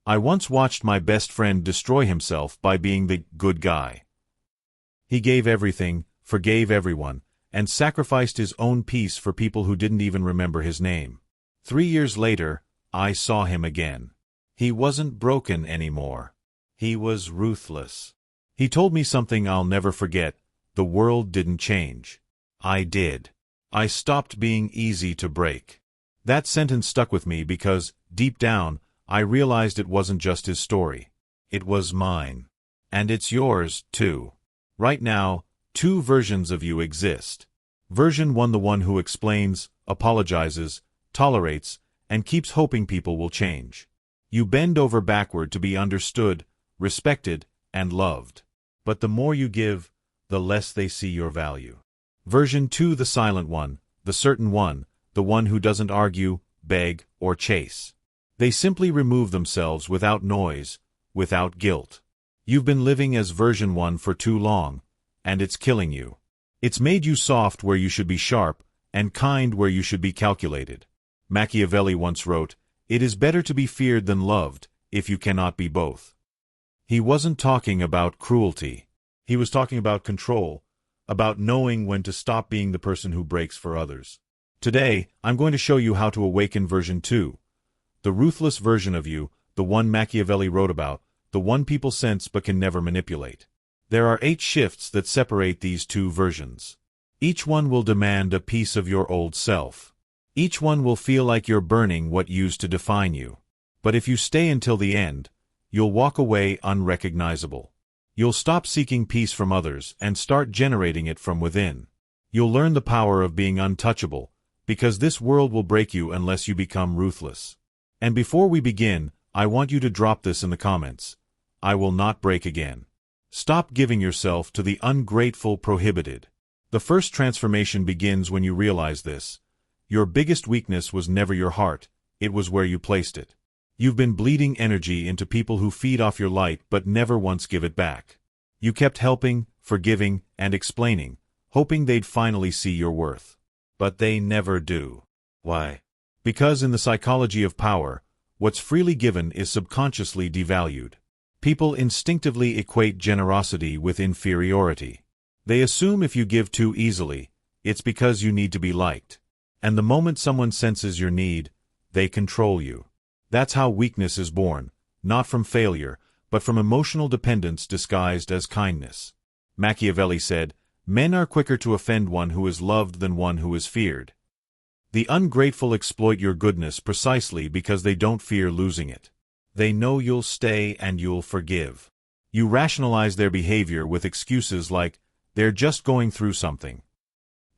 I once watched my best friend destroy himself by being the good guy. He gave everything, forgave everyone, and sacrificed his own peace for people who didn't even remember his name. 3 years later, I saw him again. He wasn't broken anymore. He was ruthless. He told me something I'll never forget: the world didn't change. I did. I stopped being easy to break. That sentence stuck with me because, deep down, I realized it wasn't just his story. It was mine. And it's yours, too. Right now, 2 versions of you exist. Version 1: the one who explains, apologizes, tolerates, and keeps hoping people will change. You bend over backward to be understood, respected, and loved. But the more you give, the less they see your value. Version 2: the silent one, the certain one, the one who doesn't argue, beg, or chase. They simply remove themselves without noise, without guilt. You've been living as version 1 for too long, and it's killing you. It's made you soft where you should be sharp, and kind where you should be calculated. Machiavelli once wrote, "It is better to be feared than loved, if you cannot be both." He wasn't talking about cruelty. He was talking about control, about knowing when to stop being the person who breaks for others. Today, I'm going to show you how to awaken version 2. The ruthless version of you, the one Machiavelli wrote about, the one people sense but can never manipulate. There are 8 shifts that separate these 2 versions. Each one will demand a piece of your old self. Each one will feel like you're burning what used to define you. But if you stay until the end, you'll walk away unrecognizable. You'll stop seeking peace from others and start generating it from within. You'll learn the power of being untouchable, because this world will break you unless you become ruthless. And before we begin, I want you to drop this in the comments: I will not break again. Stop giving yourself to the ungrateful prohibited. The first transformation begins when you realize this. Your biggest weakness was never your heart, it was where you placed it. You've been bleeding energy into people who feed off your light but never once give it back. You kept helping, forgiving, and explaining, hoping they'd finally see your worth. But they never do. Why? Because in the psychology of power, what's freely given is subconsciously devalued. People instinctively equate generosity with inferiority. They assume if you give too easily, it's because you need to be liked. And the moment someone senses your need, they control you. That's how weakness is born, not from failure, but from emotional dependence disguised as kindness. Machiavelli said, "Men are quicker to offend one who is loved than one who is feared." The ungrateful exploit your goodness precisely because they don't fear losing it. They know you'll stay and you'll forgive. You rationalize their behavior with excuses like, "They're just going through something."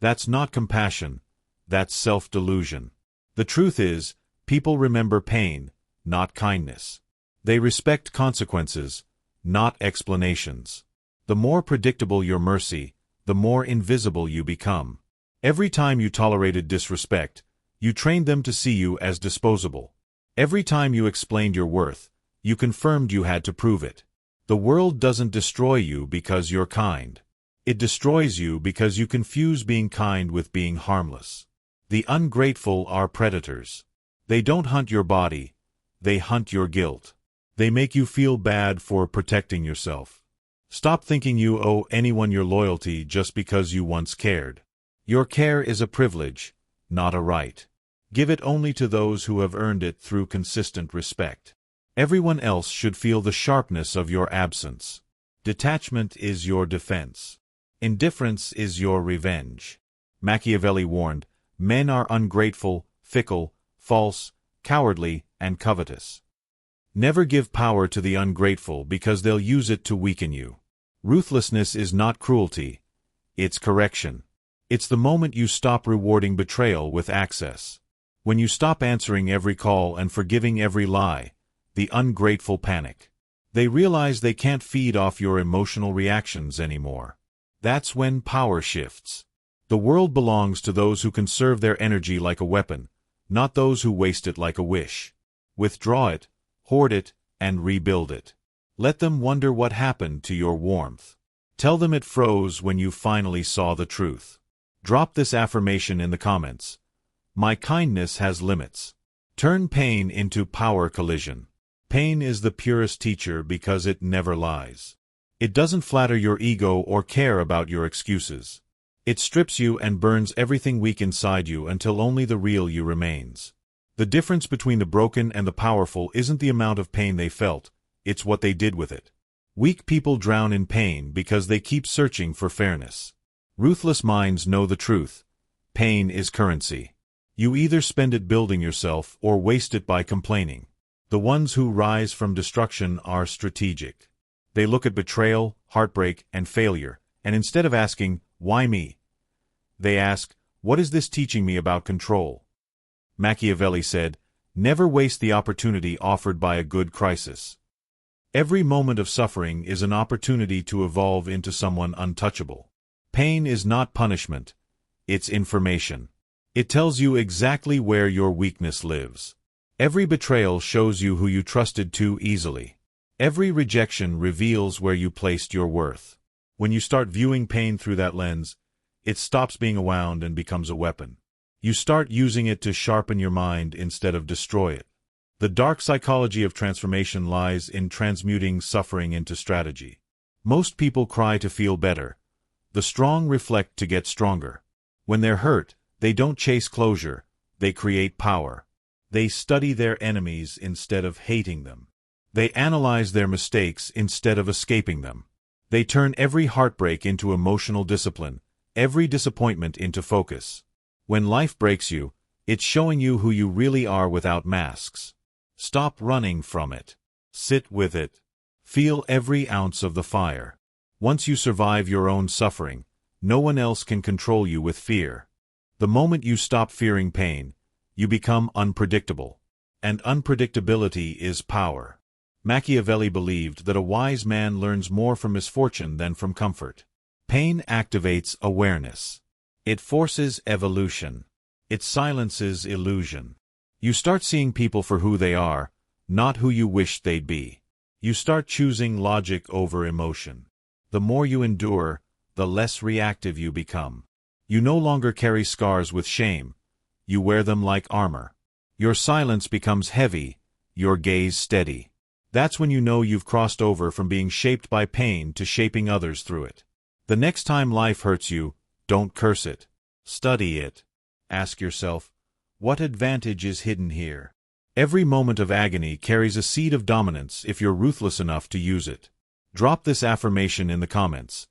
That's not compassion. That's self-delusion. The truth is, people remember pain, not kindness. They respect consequences, not explanations. The more predictable your mercy, the more invisible you become. Every time you tolerated disrespect, you trained them to see you as disposable. Every time you explained your worth, you confirmed you had to prove it. The world doesn't destroy you because you're kind. It destroys you because you confuse being kind with being harmless. The ungrateful are predators. They don't hunt your body, they hunt your guilt. They make you feel bad for protecting yourself. Stop thinking you owe anyone your loyalty just because you once cared. Your care is a privilege, not a right. Give it only to those who have earned it through consistent respect. Everyone else should feel the sharpness of your absence. Detachment is your defense. Indifference is your revenge. Machiavelli warned, "Men are ungrateful, fickle, false, cowardly, and covetous." Never give power to the ungrateful because they'll use it to weaken you. Ruthlessness is not cruelty, it's correction. It's the moment you stop rewarding betrayal with access. When you stop answering every call and forgiving every lie, the ungrateful panic. They realize they can't feed off your emotional reactions anymore. That's when power shifts. The world belongs to those who conserve their energy like a weapon, not those who waste it like a wish. Withdraw it, hoard it, and rebuild it. Let them wonder what happened to your warmth. Tell them it froze when you finally saw the truth. Drop this affirmation in the comments. My kindness has limits. Turn pain into power collision. Pain is the purest teacher because it never lies. It doesn't flatter your ego or care about your excuses. It strips you and burns everything weak inside you until only the real you remains. The difference between the broken and the powerful isn't the amount of pain they felt, it's what they did with it. Weak people drown in pain because they keep searching for fairness. Ruthless minds know the truth. Pain is currency. You either spend it building yourself or waste it by complaining. The ones who rise from destruction are strategic. They look at betrayal, heartbreak, and failure, and instead of asking, "Why me?" they ask, "What is this teaching me about control?" Machiavelli said, "Never waste the opportunity offered by a good crisis." Every moment of suffering is an opportunity to evolve into someone untouchable. Pain is not punishment, it's information. It tells you exactly where your weakness lives. Every betrayal shows you who you trusted too easily. Every rejection reveals where you placed your worth. When you start viewing pain through that lens, it stops being a wound and becomes a weapon. You start using it to sharpen your mind instead of destroy it. The dark psychology of transformation lies in transmuting suffering into strategy. Most people cry to feel better. The strong reflect to get stronger. When they're hurt, they don't chase closure, they create power. They study their enemies instead of hating them. They analyze their mistakes instead of escaping them. They turn every heartbreak into emotional discipline, every disappointment into focus. When life breaks you, it's showing you who you really are without masks. Stop running from it. Sit with it. Feel every ounce of the fire. Once you survive your own suffering, no one else can control you with fear. The moment you stop fearing pain, you become unpredictable. And unpredictability is power. Machiavelli believed that a wise man learns more from misfortune than from comfort. Pain activates awareness. It forces evolution. It silences illusion. You start seeing people for who they are, not who you wish they'd be. You start choosing logic over emotion. The more you endure, the less reactive you become. You no longer carry scars with shame. You wear them like armor. Your silence becomes heavy, your gaze steady. That's when you know you've crossed over from being shaped by pain to shaping others through it. The next time life hurts you, don't curse it. Study it. Ask yourself, what advantage is hidden here? Every moment of agony carries a seed of dominance if you're ruthless enough to use it. Drop this affirmation in the comments.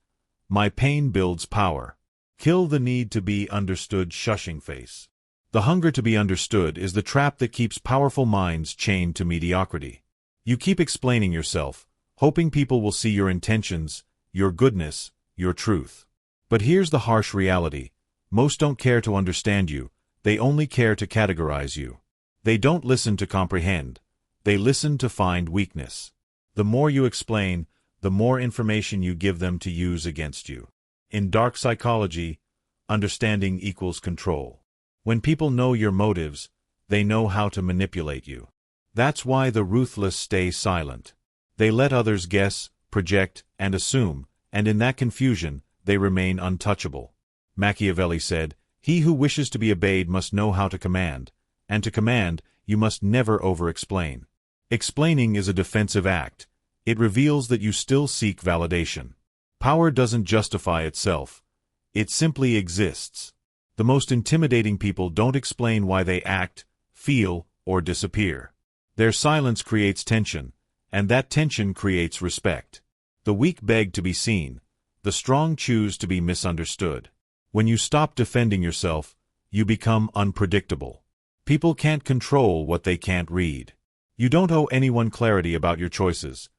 My pain builds power. Kill the need to be understood shushing face. The hunger to be understood is the trap that keeps powerful minds chained to mediocrity. You keep explaining yourself, hoping people will see your intentions, your goodness, your truth. But here's the harsh reality. Most don't care to understand you, they only care to categorize you. They don't listen to comprehend, they listen to find weakness. The more you explain, the more information you give them to use against you. In dark psychology, understanding equals control. When people know your motives, they know how to manipulate you. That's why the ruthless stay silent. They let others guess, project, and assume, and in that confusion, they remain untouchable. Machiavelli said, "He who wishes to be obeyed must know how to command, and to command, you must never over-explain." Explaining is a defensive act. It reveals that you still seek validation. Power doesn't justify itself. It simply exists. The most intimidating people don't explain why they act, feel, or disappear. Their silence creates tension, and that tension creates respect. The weak beg to be seen. The strong choose to be misunderstood. When you stop defending yourself, you become unpredictable. People can't control what they can't read. You don't owe anyone clarity about your choices.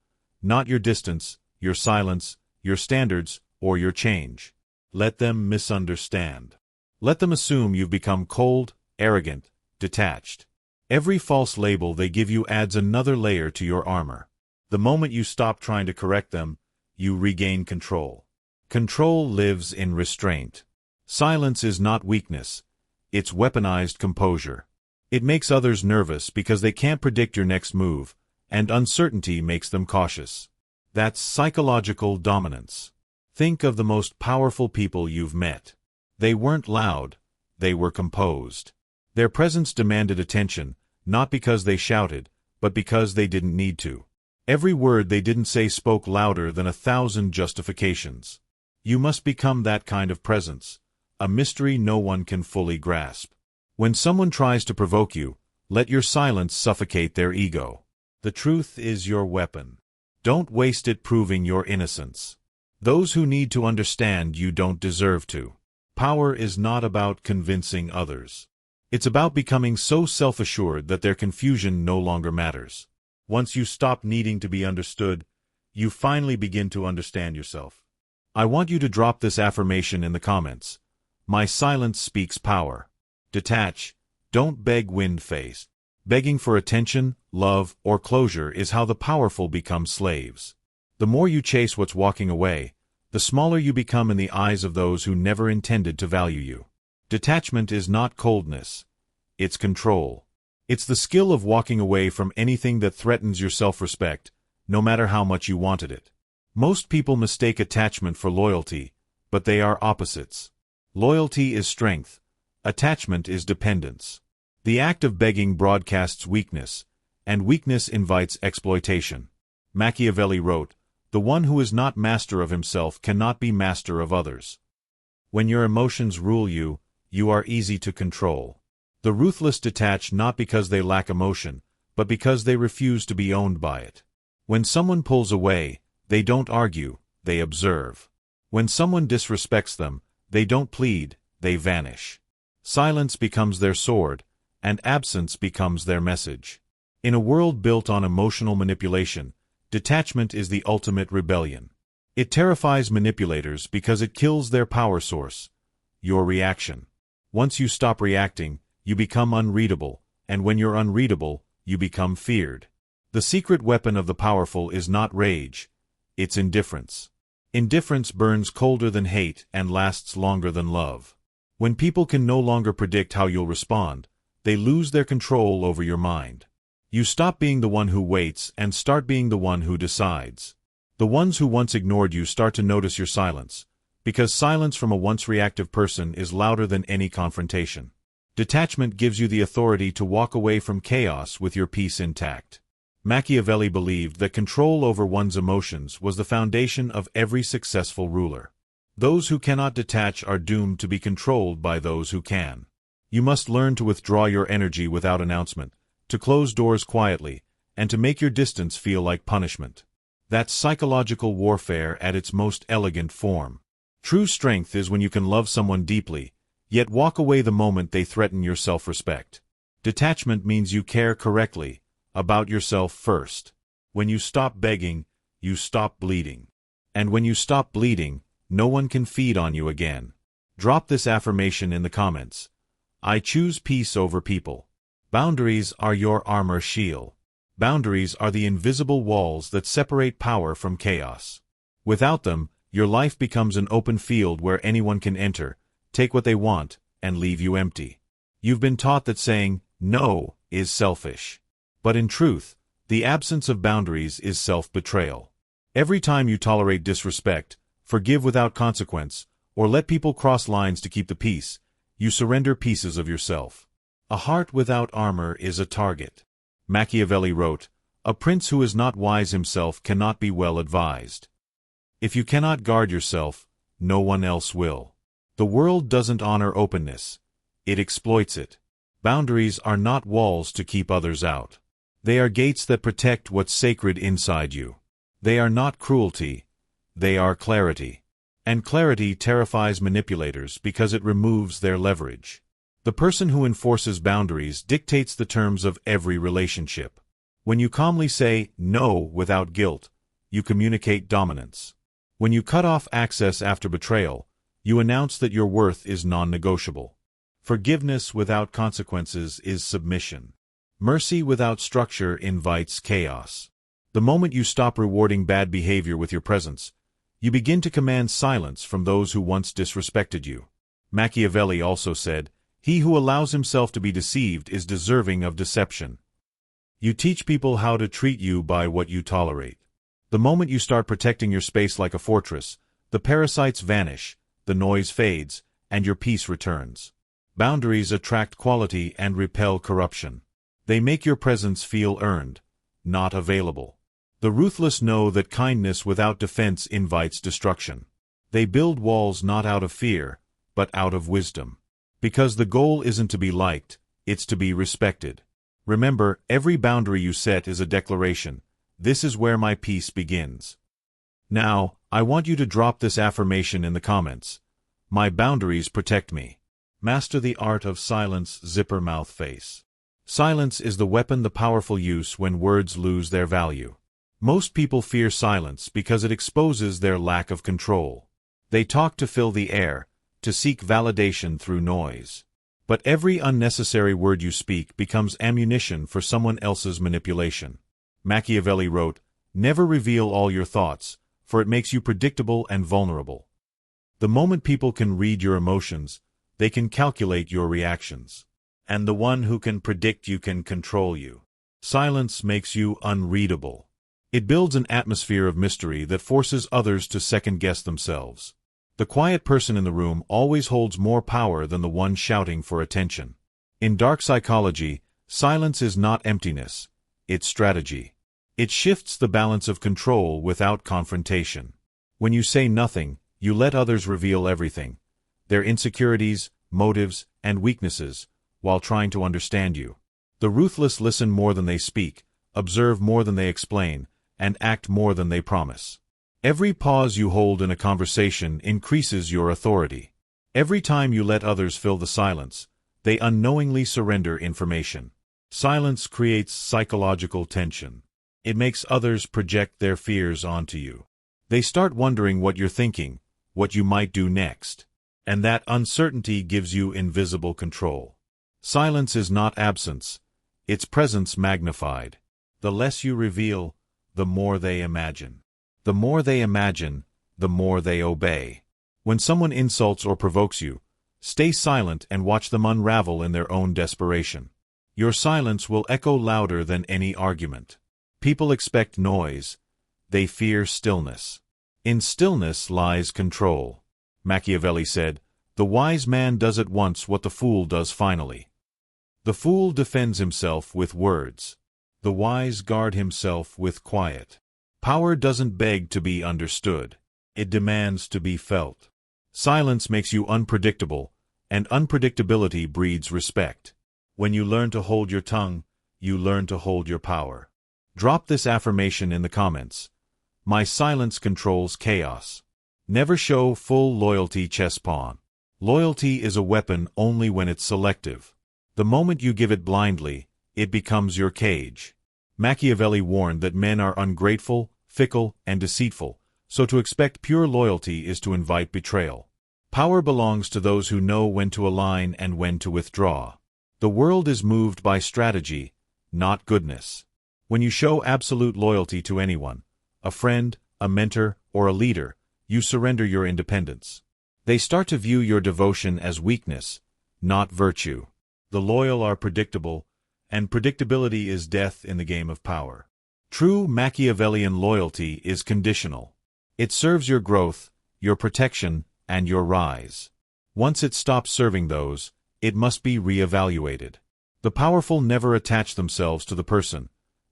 Not your distance, your silence, your standards, or your change. Let them misunderstand. Let them assume you've become cold, arrogant, detached. Every false label they give you adds another layer to your armor. The moment you stop trying to correct them, you regain control. Control lives in restraint. Silence is not weakness. It's weaponized composure. It makes others nervous because they can't predict your next move, and uncertainty makes them cautious. That's psychological dominance. Think of the most powerful people you've met. They weren't loud, they were composed. Their presence demanded attention, not because they shouted, but because they didn't need to. Every word they didn't say spoke louder than 1,000 justifications. You must become that kind of presence, a mystery no one can fully grasp. When someone tries to provoke you, let your silence suffocate their ego. The truth is your weapon. Don't waste it proving your innocence. Those who need to understand you don't deserve to. Power is not about convincing others. It's about becoming so self-assured that their confusion no longer matters. Once you stop needing to be understood, you finally begin to understand yourself. I want you to drop this affirmation in the comments. My silence speaks power. Detach. Don't beg wind-face. Begging for attention, love, or closure is how the powerful become slaves. The more you chase what's walking away, the smaller you become in the eyes of those who never intended to value you. Detachment is not coldness. It's control. It's the skill of walking away from anything that threatens your self-respect, no matter how much you wanted it. Most people mistake attachment for loyalty, but they are opposites. Loyalty is strength. Attachment is dependence. The act of begging broadcasts weakness, and weakness invites exploitation. Machiavelli wrote, "The one who is not master of himself cannot be master of others." When your emotions rule you, you are easy to control. The ruthless detach not because they lack emotion, but because they refuse to be owned by it. When someone pulls away, they don't argue, they observe. When someone disrespects them, they don't plead, they vanish. Silence becomes their sword, and absence becomes their message. In a world built on emotional manipulation, detachment is the ultimate rebellion. It terrifies manipulators because it kills their power source, your reaction. Once you stop reacting, you become unreadable, and when you're unreadable, you become feared. The secret weapon of the powerful is not rage, it's indifference. Indifference burns colder than hate and lasts longer than love. When people can no longer predict how you'll respond, they lose their control over your mind. You stop being the one who waits and start being the one who decides. The ones who once ignored you start to notice your silence, because silence from a once reactive person is louder than any confrontation. Detachment gives you the authority to walk away from chaos with your peace intact. Machiavelli believed that control over one's emotions was the foundation of every successful ruler. Those who cannot detach are doomed to be controlled by those who can. You must learn to withdraw your energy without announcement, to close doors quietly, and to make your distance feel like punishment. That's psychological warfare at its most elegant form. True strength is when you can love someone deeply, yet walk away the moment they threaten your self-respect. Detachment means you care correctly, about yourself first. When you stop begging, you stop bleeding. And when you stop bleeding, no one can feed on you again. Drop this affirmation in the comments. I choose peace over people. Boundaries are your armor shield. Boundaries are the invisible walls that separate power from chaos. Without them, your life becomes an open field where anyone can enter, take what they want, and leave you empty. You've been taught that saying no is selfish. But in truth, the absence of boundaries is self-betrayal. Every time you tolerate disrespect, forgive without consequence, or let people cross lines to keep the peace, you surrender pieces of yourself. A heart without armor is a target. Machiavelli wrote, "A prince who is not wise himself cannot be well advised." If you cannot guard yourself, no one else will. The world doesn't honor openness. It exploits it. Boundaries are not walls to keep others out. They are gates that protect what's sacred inside you. They are not cruelty. They are clarity. And clarity terrifies manipulators because it removes their leverage. The person who enforces boundaries dictates the terms of every relationship. When you calmly say no without guilt, you communicate dominance. When you cut off access after betrayal, you announce that your worth is non-negotiable. Forgiveness without consequences is submission. Mercy without structure invites chaos. The moment you stop rewarding bad behavior with your presence, you begin to command silence from those who once disrespected you. Machiavelli also said, "He who allows himself to be deceived is deserving of deception." You teach people how to treat you by what you tolerate. The moment you start protecting your space like a fortress, the parasites vanish, the noise fades, and your peace returns. Boundaries attract quality and repel corruption. They make your presence feel earned, not available. The ruthless know that kindness without defense invites destruction. They build walls not out of fear, but out of wisdom. Because the goal isn't to be liked, it's to be respected. Remember, every boundary you set is a declaration. This is where my peace begins. Now, I want you to drop this affirmation in the comments. My boundaries protect me. Master the art of silence, zipper mouth face. Silence is the weapon the powerful use when words lose their value. Most people fear silence because it exposes their lack of control. They talk to fill the air, to seek validation through noise. But every unnecessary word you speak becomes ammunition for someone else's manipulation. Machiavelli wrote, "Never reveal all your thoughts, for it makes you predictable and vulnerable." The moment people can read your emotions, they can calculate your reactions. And the one who can predict you can control you. Silence makes you unreadable. It builds an atmosphere of mystery that forces others to second-guess themselves. The quiet person in the room always holds more power than the one shouting for attention. In dark psychology, silence is not emptiness, it's strategy. It shifts the balance of control without confrontation. When you say nothing, you let others reveal everything, their insecurities, motives, and weaknesses, while trying to understand you. The ruthless listen more than they speak, observe more than they explain, and act more than they promise. Every pause you hold in a conversation increases your authority. Every time you let others fill the silence, they unknowingly surrender information. Silence creates psychological tension. It makes others project their fears onto you. They start wondering what you're thinking, what you might do next. And that uncertainty gives you invisible control. Silence is not absence, it's presence magnified. The less you reveal, the more they imagine. The more they imagine, the more they obey. When someone insults or provokes you, stay silent and watch them unravel in their own desperation. Your silence will echo louder than any argument. People expect noise. They fear stillness. In stillness lies control. Machiavelli said, "The wise man does at once what the fool does finally." The fool defends himself with words. The wise guard himself with quiet. Power doesn't beg to be understood. It demands to be felt. Silence makes you unpredictable, and unpredictability breeds respect. When you learn to hold your tongue, you learn to hold your power. Drop this affirmation in the comments. My silence controls chaos. Never show full loyalty chess pawn. Loyalty is a weapon only when it's selective. The moment you give it blindly, it becomes your cage. Machiavelli warned that men are ungrateful, fickle, and deceitful, so to expect pure loyalty is to invite betrayal. Power belongs to those who know when to align and when to withdraw. The world is moved by strategy, not goodness. When you show absolute loyalty to anyone, a friend, a mentor, or a leader, you surrender your independence. They start to view your devotion as weakness, not virtue. The loyal are predictable, and predictability is death in the game of power. True Machiavellian loyalty is conditional. It serves your growth, your protection, and your rise. Once it stops serving those, it must be re-evaluated. The powerful never attach themselves to the person.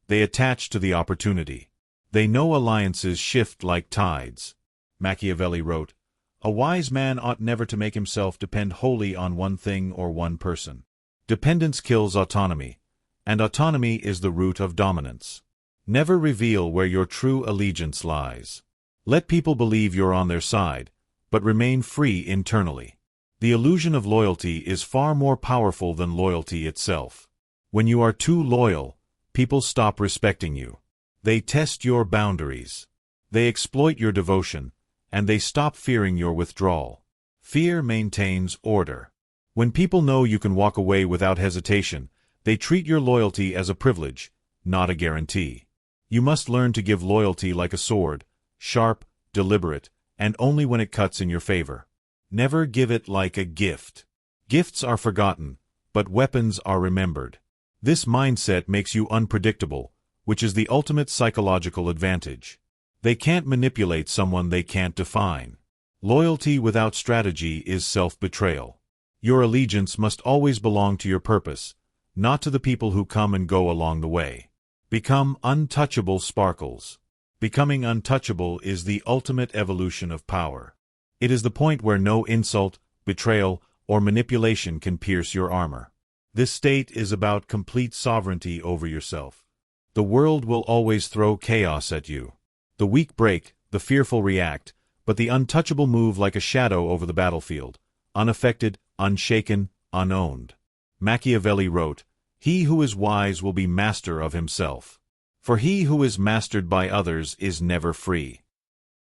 They attach to the opportunity. They know alliances shift like tides. Machiavelli wrote, "A wise man ought never to make himself depend wholly on one thing or one person. Dependence kills autonomy, and autonomy is the root of dominance. Never reveal where your true allegiance lies. Let people believe you're on their side, but remain free internally. The illusion of loyalty is far more powerful than loyalty itself. When you are too loyal, people stop respecting you. They test your boundaries. They exploit your devotion, and they stop fearing your withdrawal. Fear maintains order. When people know you can walk away without hesitation, they treat your loyalty as a privilege, not a guarantee. You must learn to give loyalty like a sword, sharp, deliberate, and only when it cuts in your favor. Never give it like a gift. Gifts are forgotten, but weapons are remembered. This mindset makes you unpredictable, which is the ultimate psychological advantage. They can't manipulate someone they can't define. Loyalty without strategy is self-betrayal. Your allegiance must always belong to your purpose, not to the people who come and go along the way. Become untouchable sparkles. Becoming untouchable is the ultimate evolution of power. It is the point where no insult, betrayal, or manipulation can pierce your armor. This state is about complete sovereignty over yourself. The world will always throw chaos at you. The weak break, the fearful react, but the untouchable move like a shadow over the battlefield, unaffected, unshaken, unowned. Machiavelli wrote, "He who is wise will be master of himself. For he who is mastered by others is never free."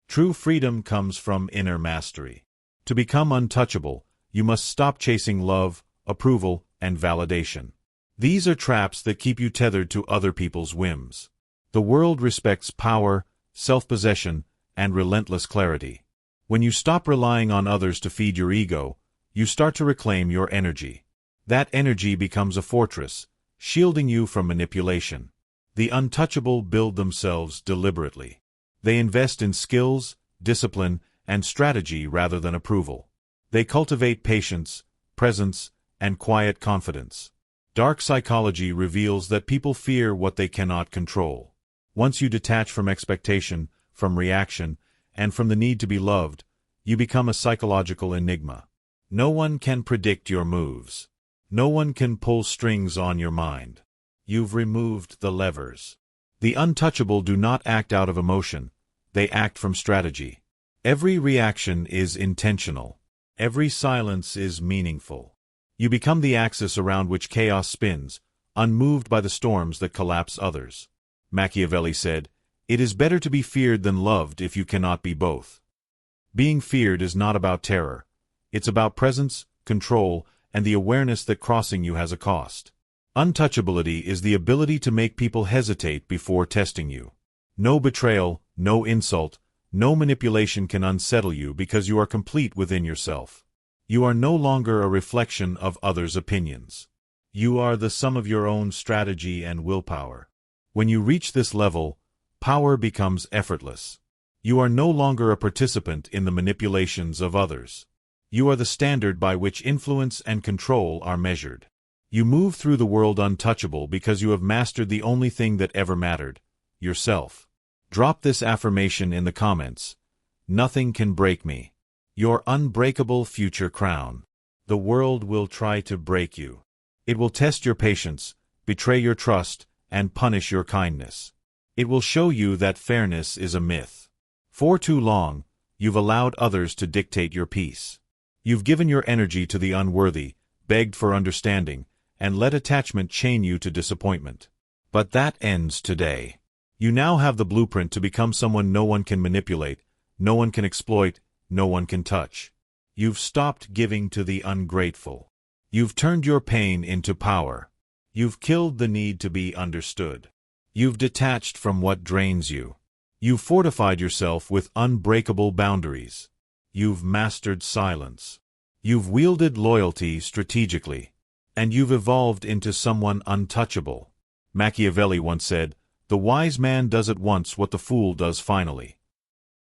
True freedom comes from inner mastery. To become untouchable, you must stop chasing love, approval, and validation. These are traps that keep you tethered to other people's whims. The world respects power, self-possession, and relentless clarity. When you stop relying on others to feed your ego, you start to reclaim your energy. That energy becomes a fortress, shielding you from manipulation. The untouchable build themselves deliberately. They invest in skills, discipline, and strategy rather than approval. They cultivate patience, presence, and quiet confidence. Dark psychology reveals that people fear what they cannot control. Once you detach from expectation, from reaction, and from the need to be loved, you become a psychological enigma. No one can predict your moves. No one can pull strings on your mind. You've removed the levers. The untouchable do not act out of emotion. They act from strategy. Every reaction is intentional. Every silence is meaningful. You become the axis around which chaos spins, unmoved by the storms that collapse others. Machiavelli said, "It is better to be feared than loved if you cannot be both." Being feared is not about terror. It's about presence, control, and the awareness that crossing you has a cost. Untouchability is the ability to make people hesitate before testing you. No betrayal, no insult, no manipulation can unsettle you because you are complete within yourself. You are no longer a reflection of others' opinions. You are the sum of your own strategy and willpower. When you reach this level, power becomes effortless. You are no longer a participant in the manipulations of others. You are the standard by which influence and control are measured. You move through the world untouchable because you have mastered the only thing that ever mattered, yourself. Drop this affirmation in the comments. Nothing can break me. Your unbreakable future crown. The world will try to break you. It will test your patience, betray your trust, and punish your kindness. It will show you that fairness is a myth. For too long, you've allowed others to dictate your peace. You've given your energy to the unworthy, begged for understanding, and let attachment chain you to disappointment. But that ends today. You now have the blueprint to become someone no one can manipulate, no one can exploit, no one can touch. You've stopped giving to the ungrateful. You've turned your pain into power. You've killed the need to be understood. You've detached from what drains you. You've fortified yourself with unbreakable boundaries. You've mastered silence. You've wielded loyalty strategically. And you've evolved into someone untouchable. Machiavelli once said, "The wise man does at once what the fool does finally."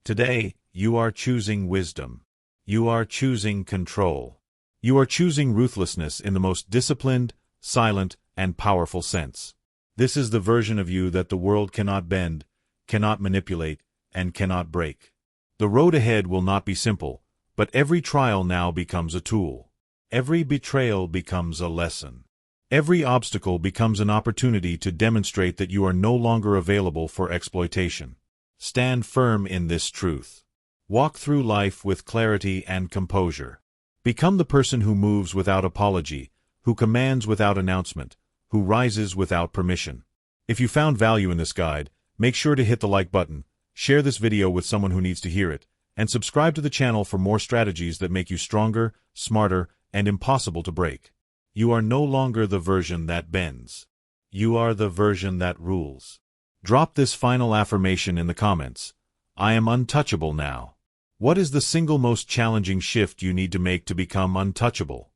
Today, you are choosing wisdom. You are choosing control. You are choosing ruthlessness in the most disciplined, silent, and powerful sense. This is the version of you that the world cannot bend, cannot manipulate, and cannot break. The road ahead will not be simple, but every trial now becomes a tool. Every betrayal becomes a lesson. Every obstacle becomes an opportunity to demonstrate that you are no longer available for exploitation. Stand firm in this truth. Walk through life with clarity and composure. Become the person who moves without apology, who commands without announcement, who rises without permission. If you found value in this guide, make sure to hit the like button, share this video with someone who needs to hear it, and subscribe to the channel for more strategies that make you stronger, smarter, and impossible to break. You are no longer the version that bends. You are the version that rules. Drop this final affirmation in the comments. I am untouchable now. What is the single most challenging shift you need to make to become untouchable?